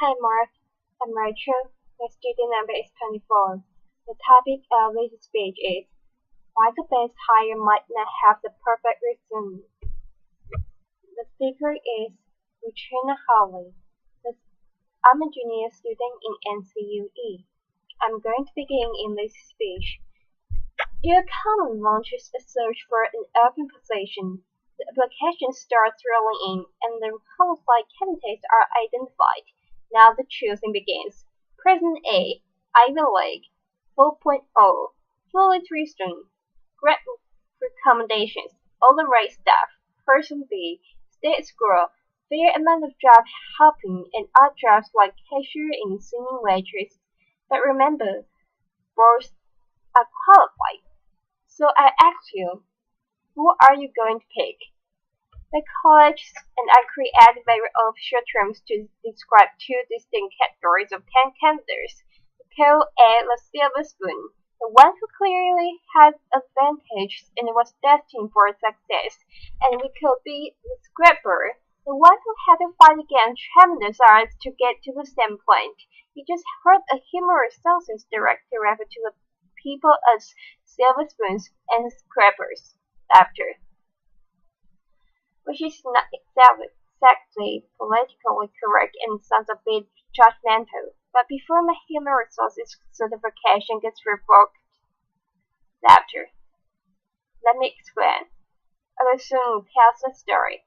Hi Mark, I'm Rachel. My student number is 24. The topic of this speech is why the best hire might not have the perfect resume. The speaker is Regina Hartley. I'm a junior student in NCUE. I'm going to begin in this speech. Your common launches a search for an open position. The application starts rolling in, and the qualified candidates are identified. Now the choosing begins. Person A, Ivy League, 4.0, fully Christian, great recommendations, all the right stuff. Person B, state school, fair amount of job hopping and odd jobs like cashier and singing waitress. But remember, both are qualified. So I ask you, who are you going to pick? The college and I created very official terms to describe two distinct categories of 10 candidates. The call A, the silver spoon, the one who clearly had advantages and was destined for success, and we could be the scraper, the one who had to fight against tremendous odds to get to the same point. He just heard a humorous sentence directly referred to the people as silver spoons and scrapers. Laughter. Which is not exactly politically correct and sounds a bit judgmental. But before my human resources certification gets revoked, laughter. Let me explain. I will soon tell the story.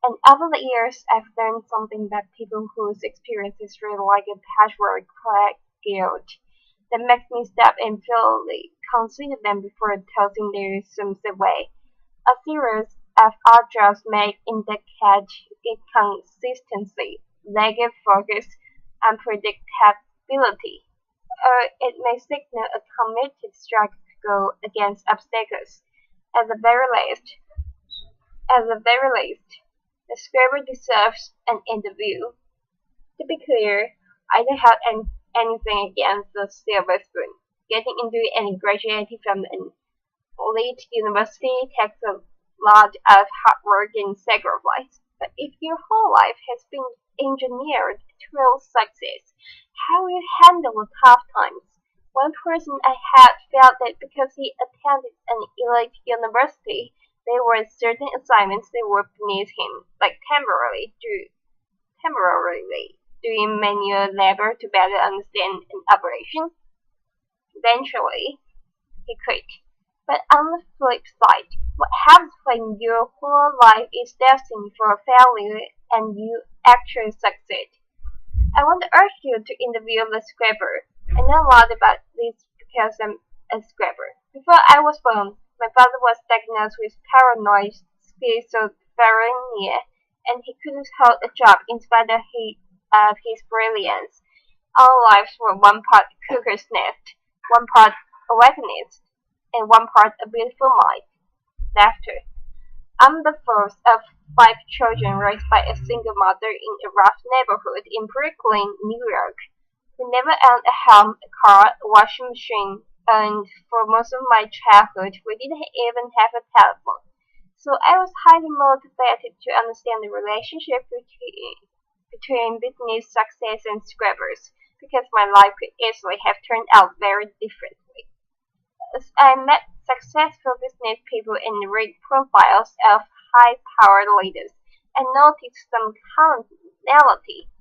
And over the years, I've learned something about people whose experiences read like a patchwork guilt that makes me stop and fully consider them before tossing their resumes away. A series of odd jobs may indicate inconsistency, lack of focus, unpredictability, or it may signal a committed struggle to go against obstacles. At the very least, the scraper deserves an interview. To be clear, I don't have anything against the silver spoon. Getting into and graduating from an elite university takes a lot of hard work and sacrifice. But if your whole life has been engineered toward success, how will you handle the tough times? One person I had felt that because he attended an elite university, there were certain assignments that were beneath him, like temporarily doing manual labor to better understand an operation. Eventually, he quit. But on the flip side, what happens when your whole life is destined for failure and you actually succeed? I want to urge you to interview the scraper. I know a lot about this because I'm a scraper. Before I was born, my father was diagnosed with paranoid schizophrenia, and he couldn't hold a job in spite of his brilliance. Our lives were one part cuckoo's nest, one part awakenings, and one part a beautiful mind. Laughter. I'm the first of 5 children raised by a single mother in a rough neighborhood in Brooklyn, New York. We never owned a home, a car, a washing machine, and for most of my childhood, we didn't even have a telephone. So I was highly motivated to understand the relationship between business success and scrappers, because my life could easily have turned out very differently. As I met successful business people and read profiles of high-powered leaders, I noticed some commonality.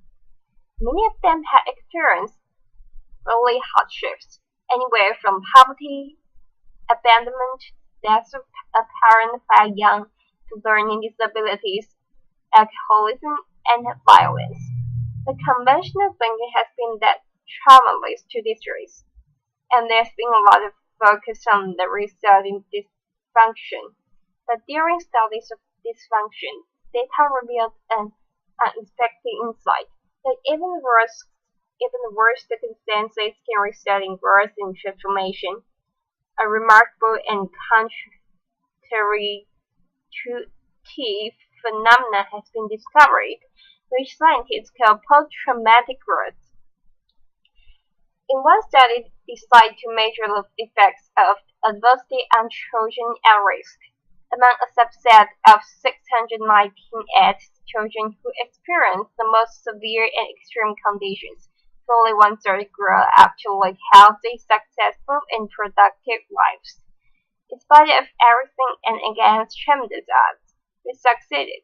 Many of them had experienced early hardships, anywhere from poverty, abandonment, death of a parent while young, to learning disabilities, alcoholism, and violence. The conventional thinking has been that trauma leads to distress, and there's been a lot of focus on the resulting dysfunction. But during studies of dysfunction, data revealed an unexpected insight that even worse circumstances can result in growth and transformation. A remarkable and counterintuitive phenomenon has been discovered, which scientists call post-traumatic growth. In one study designed to measure the effects of adversity on children at risk, among a subset of 619 adults children who experience the most severe and extreme conditions. Fully one-third grow up to lead healthy, successful, and productive lives. In spite of everything and against tremendous odds, they succeeded.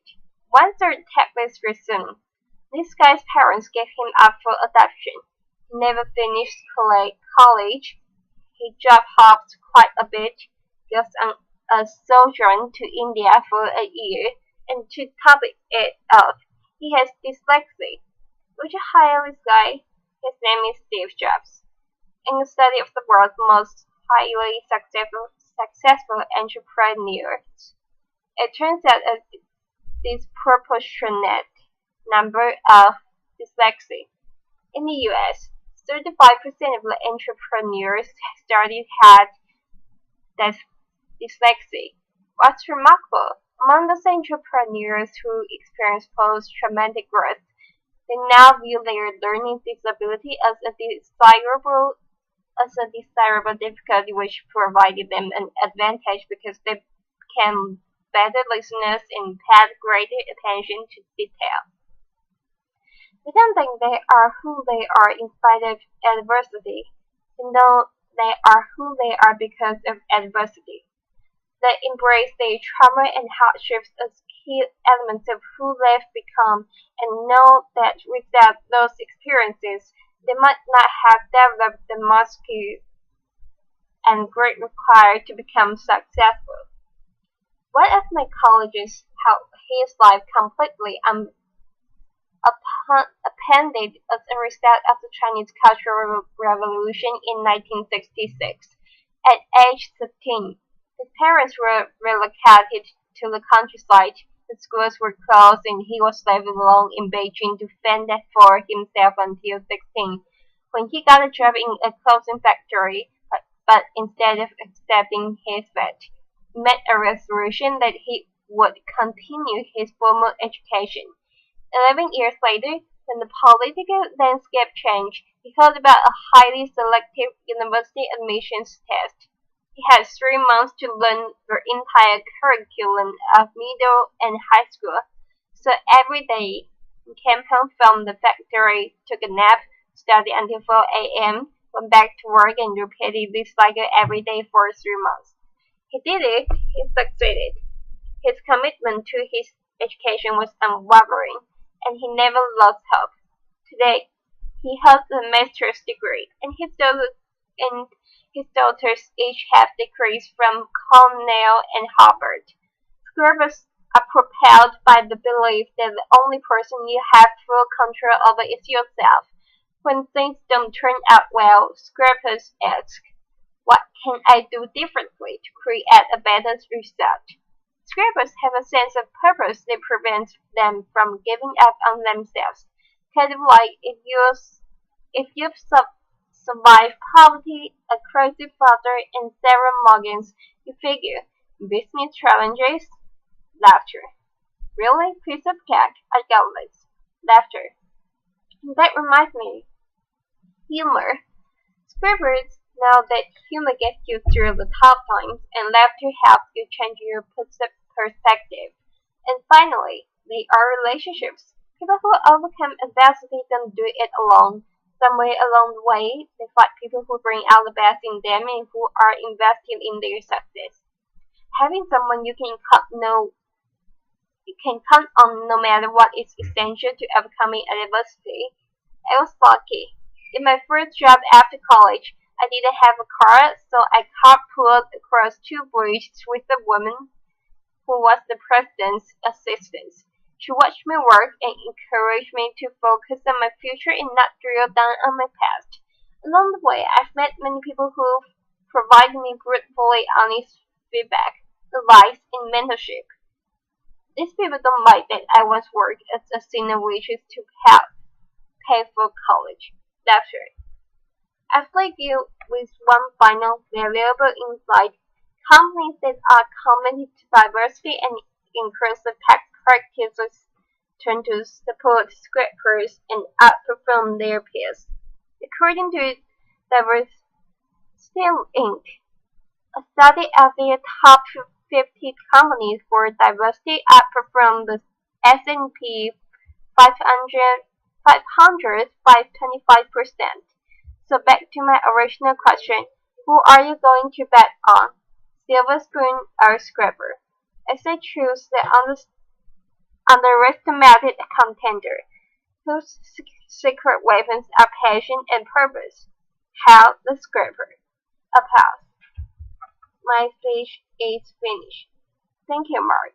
One-third Hartley's resumed. This guy's parents gave him up for adoption. He never finished college. He job hopped quite a bit, goes on a sojourn to India for a year, and to top it off, he has dyslexia. Would you hire this guy? His name is Steve Jobs. In the study of the world's most highly successful entrepreneurs, it turns out a disproportionate number of dyslexia. In the US, 35% of the entrepreneurs studied had dyslexia. What's remarkable, among those entrepreneurs who experienced post-traumatic growth, they now view their learning disability as a desirable difficulty which provided them an advantage because they became better listeners and paid greater attention to detail. They don't think they are who they are in spite of adversity. They know they are who they are because of adversity. They embrace their trauma and hardships as key elements of who they've become and know that without those experiences, they might not have developed the muscle and grit required to become successful. One of my colleagues held his life completely upended as a result of the Chinese Cultural Revolution in 1966. At age 13, his parents were relocated to the countryside. The schools were closed and he was left alone in Beijing to fend for himself until 16, when he got a job in a clothing factory, but instead of accepting his fate, he made a resolution that he would continue his formal education. 11 years later, when the political landscape changed, he heard about a highly selective university admissions test. He had 3 months to learn the entire curriculum of middle and high school. So every day, he came home from the factory, took a nap, studied until 4 a.m., went back to work, and repeated this cycle every day for 3 months. He did it. He succeeded. His commitment to his education was unwavering, and he never lost hope. Today, he holds a master's degree, and his daughters each have degrees from Cornell and Harvard. Scrubbers are propelled by the belief that the only person you have full control over is yourself. When things don't turn out well, scrubbers ask, what can I do differently to create a better result? Scrubbers have a sense of purpose that prevents them from giving up on themselves. Kind of like if you've survived poverty, a crazy father, and several muggings, you figure, business challenges, laughter. Really? Piece of cake? I got this. Laughter. That reminds me. Humor. Scrubbers know that humor gets you through the tough times, and laughter helps you change your perspective. And finally, they are relationships. People who overcome adversity don't do it alone. Somewhere along the way, they find people who bring out the best in them and who are invested in their success. Having someone you can count on no matter what is essential to overcoming adversity. I was lucky. In my first job after college, I didn't have a car, so I carpooled across 2 bridges with a woman who was the president's assistant. She watched me work and encouraged me to focus on my future and not drill down on my past. Along the way, I've met many people who provide me brutally honest feedback, advice, and mentorship. These people don't like that I once worked as a senior waitress to help pay for college. That's right. I've left you with one final valuable insight. Companies that are committed to diversity and inclusive practices tend to support scrappers and outperform their peers. According to Diversity Inc., a study of their top 50 companies for diversity outperformed the S&P 500, 525%. So back to my original question, who are you going to bet on? Silver spoon or scrapper? I say choose the underestimated contender, whose secret weapons are passion and purpose. Hell, the scrapper. A pass. My speech is finished. Thank you, Mark.